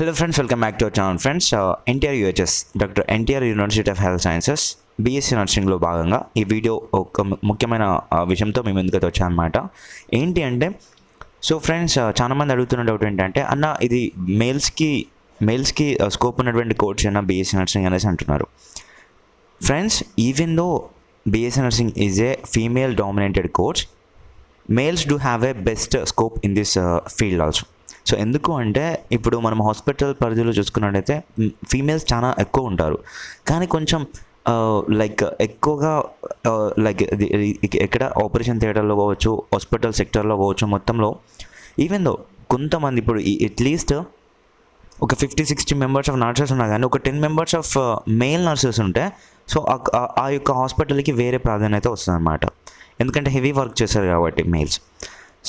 Hello friends, welcome back to our channel friends. NTR UHS, Dr. NTR University of Health Sciences, BSc నర్సింగ్లో భాగంగా ఈ video ఒక ముఖ్యమైన విషయంతో మేము ముందుకు వచ్చాను అనమాట. ఏంటి అంటే సో ఫ్రెండ్స్, చాలామంది అడుగుతున్న డౌట్ ఏంటంటే అన్న ఇది మేల్స్కి స్కోప్ ఉన్నటువంటి కోర్స్ అయినా BSc నర్సింగ్ అనేసి అంటున్నారు. Friends, even though BSc nursing is a female dominated course, males do have a best scope in this field also. So ఎందుకు అంటే ఇప్పుడు మనం హాస్పిటల్ పరిధిలో చూసుకున్నట్టయితే ఫీమేల్స్ చాలా ఎక్కువ ఉంటారు, కానీ కొంచెం లైక్ ఎక్కువగా లైక్ ఎక్కడ ఆపరేషన్ థియేటర్లో కావచ్చు, హాస్పిటల్ సెక్టర్లో కావచ్చు, మొత్తంలో ఈవెన్ దో కొంతమంది ఇప్పుడు అట్లీస్ట్ ఒక 50-60 మెంబర్స్ ఆఫ్ నర్సెస్ ఉన్నా కానీ ఒక 10 మెంబర్స్ ఆఫ్ మేల్ నర్సెస్ ఉంటే సో ఆ యొక్క హాస్పిటల్కి వేరే ప్రాధాన్యత వస్తుంది అన్నమాట. ఎందుకంటే హెవీ వర్క్ చేస్తారు కాబట్టి మేల్స్.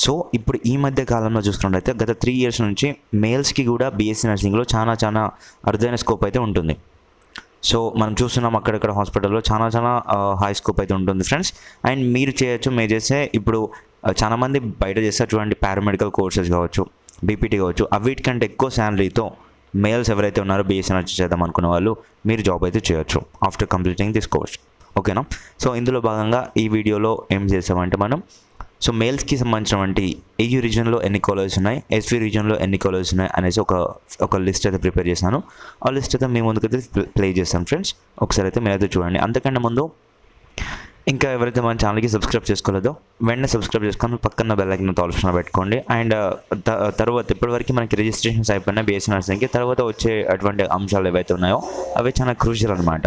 సో ఇప్పుడు ఈ మధ్య కాలంలో చూసుకున్నట్లయితే గత 3 years నుంచి మేల్స్కి కూడా BSc నర్సింగ్లో చాలా అరుదైన స్కోప్ అయితే ఉంటుంది. సో మనం చూస్తున్నాం అక్కడక్కడ హాస్పిటల్లో చాలా హై స్కోప్ అయితే ఉంటుంది ఫ్రెండ్స్. అండ్ మీరు చేస్తే ఇప్పుడు చాలామంది బయట చేస్తారు చూడండి, పారామెడికల్ కోర్సెస్ కావచ్చు, BPT కావచ్చు, వీటికంటే ఎక్కువ శాలరీతో మేల్స్ ఎవరైతే ఉన్నారో BSc నర్సింగ్ చేద్దాం అనుకున్న వాళ్ళు మీరు జాబ్ అయితే చేయొచ్చు ఆఫ్టర్ కంప్లీటింగ్ దిస్ కోర్స్. ఓకేనా? సో ఇందులో భాగంగా ఈ వీడియోలో ఏం చేసామంటే మనం సో మేల్స్కి సంబంధించినటువంటి EU రీజన్లో ఎన్ని కాలేజెస్ ఉన్నాయి, SV రీజన్లో ఎన్ని కాలేజెస్ ఉన్నాయి అనేసి ఒక లిస్ట్ అయితే ప్రిపేర్ చేశాను. ఆ లిస్ట్ అయితే మీ ముందుకైతే ప్లే చేస్తాను ఫ్రెండ్స్. ఒకసారి అయితే మీరైతే చూడండి. అంతకంటే ముందు ఇంకా ఎవరైతే మన ఛానల్కి సబ్స్క్రైబ్ చేసుకోలేదో వెంటనే సబ్స్క్రైబ్ చేసుకొని పక్కన బెల్ ఐకాన్ ఆప్షన్ పెట్టుకోండి. అండ్ తర్వాత ఇప్పటివరకు మనకి రిజిస్ట్రేషన్స్ అయిపోయినాయి BSc నర్సింగ్కి. తర్వాత వచ్చే అటువంటి అంశాలు ఏవైతే ఉన్నాయో అవి చాలా క్రూషియల్ అనమాట.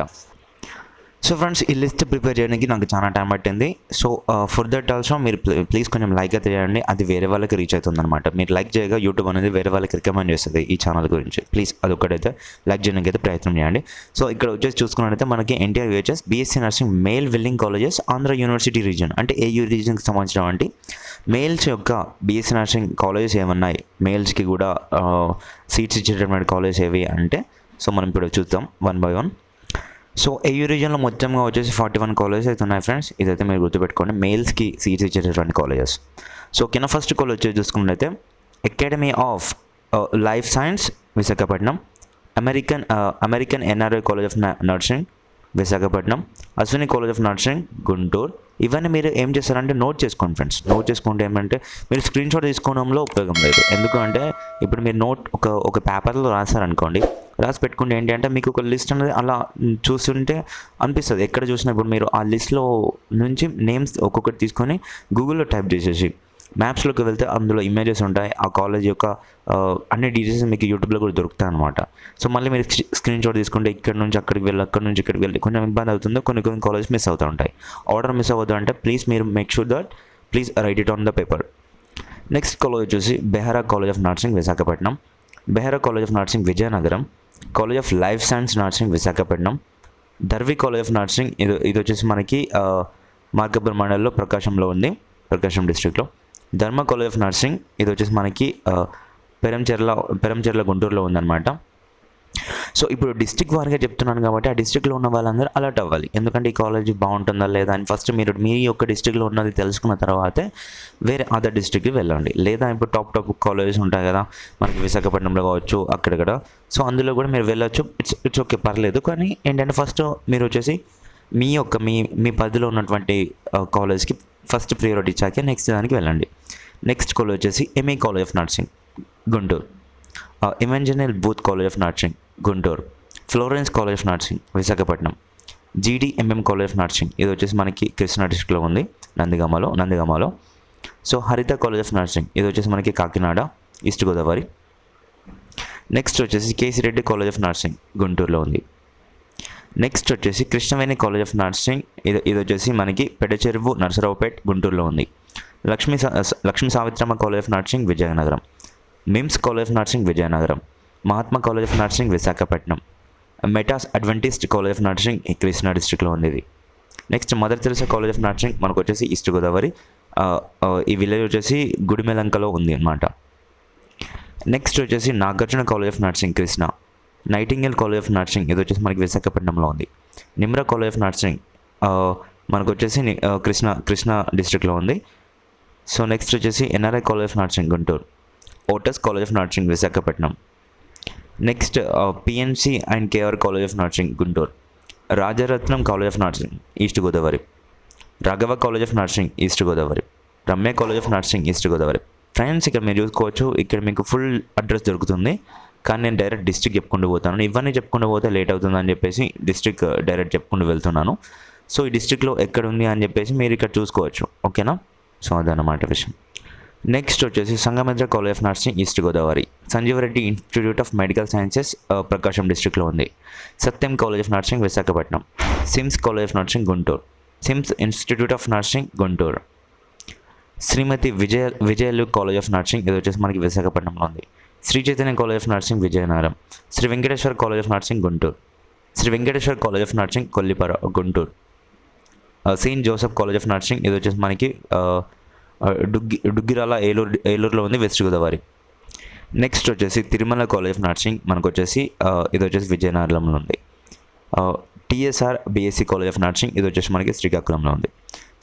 సో ఫ్రెండ్స్, ఈ లిస్ట్ ప్రిపేర్ చేయడానికి నాకు చాలా టైం పట్టింది. సో ఫర్ దట్ ఆల్సో మీరు ప్లీజ్ కొంచెం లైక్ అయితే చేయండి, అది వేరే వాళ్ళకి రీచ్ అవుతుంది అనమాట. మీరు లైక్ చేయగా యూట్యూబ్ అనేది వేరే వాళ్ళకి రికమెండ్ చేస్తుంది ఈ ఛానల్ గురించి. ప్లీజ్ అదొక్కటైతే లైక్ చేయడానికి అయితే ప్రయత్నం చేయండి. సో ఇక్కడ వచ్చేసి చూసుకున్నట్టయితే మనకి NTR UHS BSc nursing male willing colleges Andhra university reason అంటే AU రీజన్కి సంబంధించినటువంటి మేల్స్ యొక్క BSc నర్సింగ్ కాలేజెస్ ఏమన్నాయి, మేల్స్కి కూడా సీట్స్ ఇచ్చేటటువంటి కాలేజెస్ ఏవి అంటే సో మనం ఇప్పుడు చూద్దాం one by one. So AU రీజన్లో మొత్తంగా వచ్చేసి 41 కాలేజెస్ అయితే ఉన్నాయి ఫ్రెండ్స్. ఇదైతే మీరు గుర్తుపెట్టుకోండి, మేల్స్కి సీట్స్ ఇచ్చేటటువంటి కాలేజెస్. సో కింద ఫస్ట్ కాలేజ్ వచ్చేసి చూసుకున్నట్లయితే academy of life science Visakhapatnam, American NRI college of nursing Visakhapatnam, Ashwini college of nursing Guntur. ఇవన్నీ మీరు ఏం చేస్తారంటే నోట్ చేసుకోండి ఫ్రెండ్స్. నోట్ చేసుకుంటే ఏమంటే మీరు స్క్రీన్ షాట్ తీసుకోవడంలో ఉపయోగం లేదు. ఎందుకంటే ఇప్పుడు మీరు నోట్ ఒక పేపర్లో రాశారనుకోండి, రాసి పెట్టుకుంటే ఏంటి అంటే మీకు ఒక లిస్ట్ అనేది అలా చూస్తుంటే అనిపిస్తుంది. ఎక్కడ చూసినా ఇప్పుడు మీరు ఆ లిస్ట్లో నుంచి నేమ్స్ ఒక్కొక్కటి తీసుకొని గూగుల్లో టైప్ చేసేసి మ్యాప్స్లోకి వెళ్తే అందులో ఇమేజెస్ ఉంటాయి, ఆ కాలేజ్ యొక్క అన్ని డీటెయిల్స్ మీకు యూట్యూబ్లో కూడా దొరుకుతాయి అనమాట. సో మళ్ళీ మీరు స్క్రీన్ షాట్ తీసుకుంటే ఇక్కడ నుంచి అక్కడికి వెళ్ళి, అక్కడ నుంచి ఇక్కడికి వెళ్ళి కొంచెం ఇబ్బంది అవుతుందో, కొన్ని కాలేజ్ మిస్ అవుతూ ఉంటాయి. ఆర్డర్ మిస్ అవ్వద్దు అంటే ప్లీజ్ మీరు make sure that please write it on the paper. Next college వచ్చేసి Behara college of nursing Visakhapatnam, Behara college of nursing Vizianagaram, college of life science nursing Visakhapatnam, దర్వి కాలేజ్ ఆఫ్ నర్సింగ్ ఇది వచ్చేసి మనకి మార్కాపురం మండలంలో ప్రకాశం డిస్ట్రిక్ట్లో, ధర్మ కాలేజ్ ఆఫ్ నర్సింగ్ ఇది వచ్చేసి మనకి పెరంచెర్ల గుంటూరులో ఉందన్నమాట. సో ఇప్పుడు డిస్ట్రిక్ట్ వారిగా చెప్తున్నాను కాబట్టి ఆ డిస్ట్రిక్ట్లో ఉన్న వాళ్ళందరూ అలర్ట్ అవ్వాలి. ఎందుకంటే ఈ కాలేజ్ బాగుంటుందా లేదా అని ఫస్ట్ మీరు మీ యొక్క డిస్ట్రిక్ట్లో ఉన్నది తెలుసుకున్న తర్వాతే వేరే అదర్ డిస్ట్రిక్ట్కి వెళ్ళండి. లేదా ఇప్పుడు టాప్ కాలేజెస్ ఉంటాయి కదా మనకి విశాఖపట్నంలో కావచ్చు, అక్కడక్కడ. సో అందులో కూడా మీరు వెళ్ళొచ్చు, ఇట్స్ ఓకే, పర్లేదు. కానీ ఏంటంటే ఫస్ట్ మీరు వచ్చేసి మీ పరిధిలో ఉన్నటువంటి కాలేజ్కి ఫస్ట్ ప్రియారిటీ ఇచ్చాకే నెక్స్ట్ దానికి వెళ్ళండి. నెక్స్ట్ కాలేజ్ వచ్చేసి MA college of nursing Guntur, Emmanuel booth college of nursing Guntur, Florence college of nursing Visakhapatnam, GDMM college of nursing ఇది వచ్చేసి మనకి కృష్ణా డిస్ట్రిక్ట్లో ఉంది, నందిగామలో. సో హరిత కాలేజ్ ఆఫ్ నర్సింగ్ ఇది వచ్చేసి మనకి కాకినాడ, ఈస్ట్ గోదావరి. నెక్స్ట్ వచ్చేసి KC Reddy college of nursing గుంటూరులో ఉంది. నెక్స్ట్ వచ్చేసి కృష్ణవేణి కాలేజ్ ఆఫ్ నర్సింగ్ ఇది వచ్చేసి మనకి పెడచెరువు నరసరావుపేట్ గుంటూరులో ఉంది. Lakshmi Savitramma college of nursing Vizianagaram, MIMS college of nursing Vizianagaram, Mahatma college of nursing Visakhapatnam, METAS adventist college of nursing Krishna డిస్ట్రిక్ట్లో ఉంది ఇది. Next mother Teresa college of nursing మనకు వచ్చేసి ఈస్ట్ గోదావరి, ఈ విలేజ్ వచ్చేసి గుడిమెలంకలో ఉంది అన్నమాట. నెక్స్ట్ వచ్చేసి Nagarjuna college of nursing Krishna, nightingale college of nursing ఇది వచ్చేసి మనకి విశాఖపట్నంలో ఉంది. నిమ్రా కాలేజ్ ఆఫ్ నర్సింగ్ మనకు వచ్చేసి కృష్ణా డిస్ట్రిక్ట్లో ఉంది. సో నెక్స్ట్ వచ్చేసి NRI college of nursing Guntur, ఓటస్ college of nursing Visakhapatnam, next P N C and K R college of nursing Guntur, Rajaratnam college of nursing east Godavari, Raghava college of nursing east Godavari, Ramya college of nursing east Godavari. Friends ఇక్కడ మీరు చూసుకోవచ్చు, ఇక్కడ మీకు ఫుల్ అడ్రస్ దొరుకుతుంది, కానీ నేను డైరెక్ట్ డిస్ట్రిక్ట్ చెప్పుకుంటూ పోతాను. ఇవన్నీ చెప్పుకుంటూ పోతే లేట్ అవుతుందని చెప్పేసి డిస్ట్రిక్ట్ డైరెక్ట్ చెప్పుకుంటూ వెళ్తున్నాను. సో ఈ డిస్ట్రిక్ట్లో ఎక్కడ ఉంది అని చెప్పేసి మీరు ఇక్కడ చూసుకోవచ్చు. ఓకేనా? సో అదన్నమాట విషయం. నెక్స్ట్ వచ్చేసి Sangamendra college of nursing east Godavari, Sanjeevareddy institute of medical sciences Prakasam డిస్ట్రిక్ట్లో ఉంది, Satyam college of nursing Visakhapatnam, SIMS college of nursing Guntur, SIMS institute of nursing Guntur, Srimathi విజయలు కాలేజ్ ఆఫ్ నర్సింగ్ ఇది వచ్చేసి మనకి విశాఖపట్నంలో ఉంది, Sri Chaitanya college of nursing Vizianagaram, Sri Venkateswara college of nursing Guntur, Sri Venkateswara college of nursing Kollipara Guntur, saint Joseph college of nursing ఇది వచ్చేసి మనకి డుగ్గిరాల ఏలూరులో ఉంది, వెస్ట్ గోదావరి. నెక్స్ట్ వచ్చేసి తిరుమల కాలేజ్ ఆఫ్ నర్సింగ్ మనకు వచ్చేసి ఇది వచ్చేసి విజయనగరంలో ఉంది, TSR BSc college of nursing ఇది వచ్చేసి మనకి శ్రీకాకుళంలో ఉంది.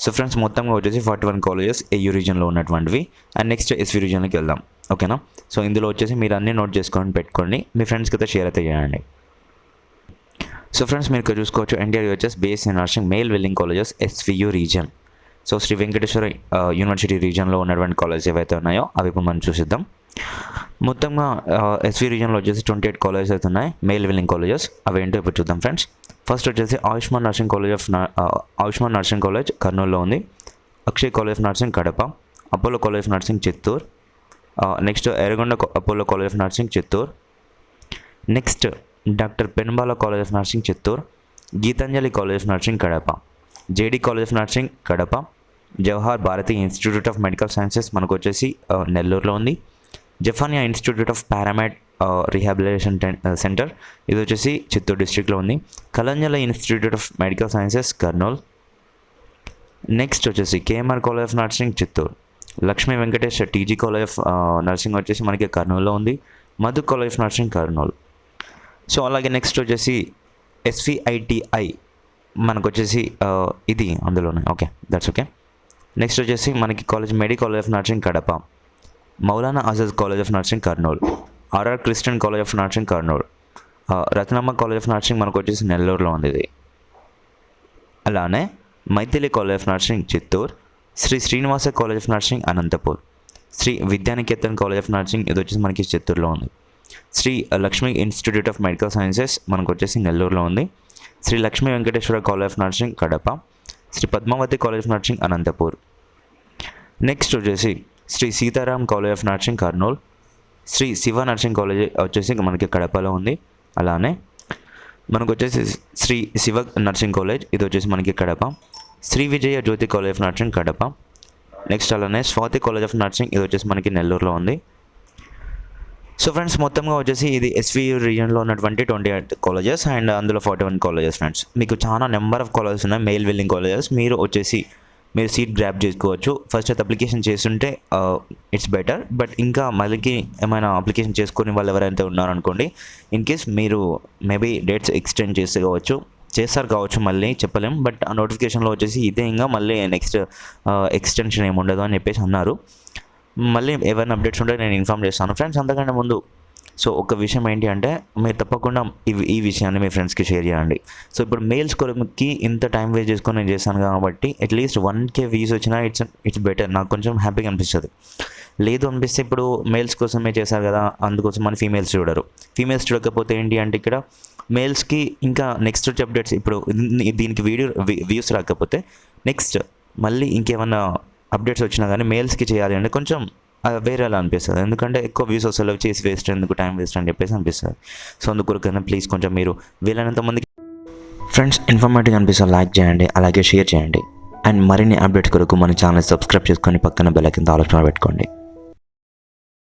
సో ఫ్రెండ్స్ మొత్తంగా వచ్చేసి 41 కాలేజెస్ ఏయూ రీజన్లో ఉన్నటువంటివి. అండ్ నెక్స్ట్ ఎస్వీ రీజన్లోకి వెళ్దాం. ఓకేనా? సో ఇందులో వచ్చేసి మీరు అన్నీ నోట్ చేసుకొని పెట్టుకోండి, మీ ఫ్రెండ్స్కి అయితే షేర్ అయితే చేయండి. సో ఫ్రెండ్స్ మీరు ఇక్కడ చూసుకోవచ్చు, NTR U H S B Sc nursing male వెల్లింగ్ colleges S V U region. So Sri Venkateswara university రీజన్లో ఉన్నటువంటి కాలేజెస్ ఏవైతే ఉన్నాయో అవి ఇప్పుడు మనం చూసిద్దాం. మొత్తంగా ఎస్వీ రీజన్లో వచ్చేసి 28 కాలేజెస్ అయితే ఉన్నాయి, మేల్ వెల్లింగ్ కాలేజెస్. అవి ఏంటో ఇప్పుడు చూద్దాం ఫ్రెండ్స్. ఫస్ట్ వచ్చేసి ఆయుష్మాన్ నర్సింగ్ కాలేజ్ కర్నూలులో ఉంది, Akshay college of nursing Kadapa, Apollo college of nursing Chittoor, next Erragonda Apollo college of nursing Chittoor, next doctor Penubala college of nursing Chittoor, Gitanjali college of nursing Kadapa, J D college of nursing Kadapa, Jawahar Bharathi institute of medical sciences మనకు వచ్చేసి నెల్లూరులో ఉంది, Zephaniah institute of paramed rehabilitation centre ఇది వచ్చేసి చిత్తూరు డిస్ట్రిక్ట్లో ఉంది, కలంజల institute of medical sciences Kurnool. Next వచ్చేసి K M R college of nursing Chittoor, Lakshmi Venkatesh TG college of nursing వచ్చేసి మనకి కర్నూలులో ఉంది, Madhu college of nursing Kurnool. So అలాగే నెక్స్ట్ వచ్చేసి ఎస్విఐటిఐ మనకు వచ్చేసి ఇది అందులోనే. Okay, that's okay. నెక్స్ట్ వచ్చేసి మనకి మెడి college of nursing Kadapa, Maulana Azad college of nursing Kurnool, R R Christian college of nursing Kurnool, Ratnamma college of nursing మనకు వచ్చేసి నెల్లూరులో ఉంది ఇది. అలానే Mythili college of nursing Chittoor, Sri Srinivasa college of nursing Anantapur, Sri Vidyanikethan college of nursing ఇది వచ్చేసి మనకి చిత్తూరులో ఉంది, Sri Lakshmi institute of medical sciences మనకు వచ్చేసి నెల్లూరులో ఉంది, Sri Lakshmi Venkateswara college of nursing Kadapa, Shri Padmavati college of nursing Anantapur. Next వచ్చేసి Sri Sitaram college of nursing Kurnool, Sri Siva nursing college వచ్చేసి మనకి కడపలో ఉంది. అలానే మనకు వచ్చేసి శ్రీ శివ నర్సింగ్ కాలేజ్ ఇది వచ్చేసి మనకి Kadapa, Sri Vijaya Jyothi college of nursing Kadapa. Next అలానే స్వాతి కాలేజ్ ఆఫ్ నర్సింగ్ ఇది వచ్చేసి మనకి నెల్లూరులో ఉంది. సో ఫ్రెండ్స్ మొత్తంగా వచ్చేసి ఇది ఎస్వీయూ రీజన్లో ఉన్నటువంటి 28 కాలేజెస్ అండ్ అందులో 41 కాలేజెస్. ఫ్రెండ్స్ మీకు చాలా నెంబర్ ఆఫ్ కాలేజెస్ ఉన్నాయి, మెయిల్ వెల్లింగ్ కాలేజెస్. మీరు వచ్చేసి మీరు సీట్ గ్రాప్ చేసుకోవచ్చు. ఫస్ట్ అయితే అప్లికేషన్ చేస్తుంటే ఇట్స్ బెటర్. బట్ ఇంకా మళ్ళీ ఏమైనా అప్లికేషన్ చేసుకునే వాళ్ళు ఎవరైతే ఉన్నారనుకోండి, ఇన్ కేస్ మీరు మేబీ డేట్స్ ఎక్స్టెండ్ చేస్తారు కావచ్చు, మళ్ళీ చెప్పలేం. బట్ ఆ నోటిఫికేషన్లో వచ్చేసి ఇదే ఇంకా మళ్ళీ నెక్స్ట్ ఎక్స్టెన్షన్ ఏమి ఉండదు అని చెప్పేసి అన్నారు. మళ్ళీ ఏమైనా అప్డేట్స్ ఉంటే నేను ఇన్ఫామ్ చేస్తాను ఫ్రెండ్స్. అంతకంటే ముందు సో ఒక విషయం ఏంటి అంటే, మీరు తప్పకుండా ఈ విషయాన్ని మీ ఫ్రెండ్స్కి షేర్ చేయండి. సో ఇప్పుడు మెయిల్స్ కొరకి ఇంత టైం వేస్ట్ చేసుకొని నేను చేశాను కాబట్టి అట్లీస్ట్ 1K వ్యూస్ వచ్చినా ఇట్స్ బెటర్. నాకు కొంచెం హ్యాపీగా అనిపిస్తుంది. లేదు అనిపిస్తే ఇప్పుడు మెయిల్స్ కోసమే చేశారు కదా, అందుకోసం మన ఫీమేల్స్ చూడకపోతే ఏంటి అంటే ఇక్కడ మెయిల్స్కి ఇంకా నెక్స్ట్ వచ్చే అప్డేట్స్ ఇప్పుడు దీనికి వ్యూస్ రాకపోతే నెక్స్ట్ మళ్ళీ ఇంకేమన్నా అప్డేట్స్ వచ్చినా కానీ మెయిల్స్కి చేయాలి అంటే కొంచెం వేరేలా అనిపిస్తుంది. ఎందుకంటే ఎక్కువ వ్యూస్ వస్తలేవు, చేసి వేస్ట్ ఎందుకు, టైం వేస్ట్ అని చెప్పేసి అనిపిస్తుంది. సో అందుకొరకైనా ప్లీజ్ కొంచెం మీరు వీలైనంత మందికి ఫ్రెండ్స్ ఇన్ఫర్మేటివ్ అనిపిస్తే లైక్ చేయండి, అలాగే షేర్ చేయండి. అండ్ మరిన్ని అప్డేట్స్ కొరకు మన ఛానల్ సబ్స్క్రైబ్ చేసుకొని పక్కన బెల్ ఐకాన్ ఆలోచన పెట్టుకోండి.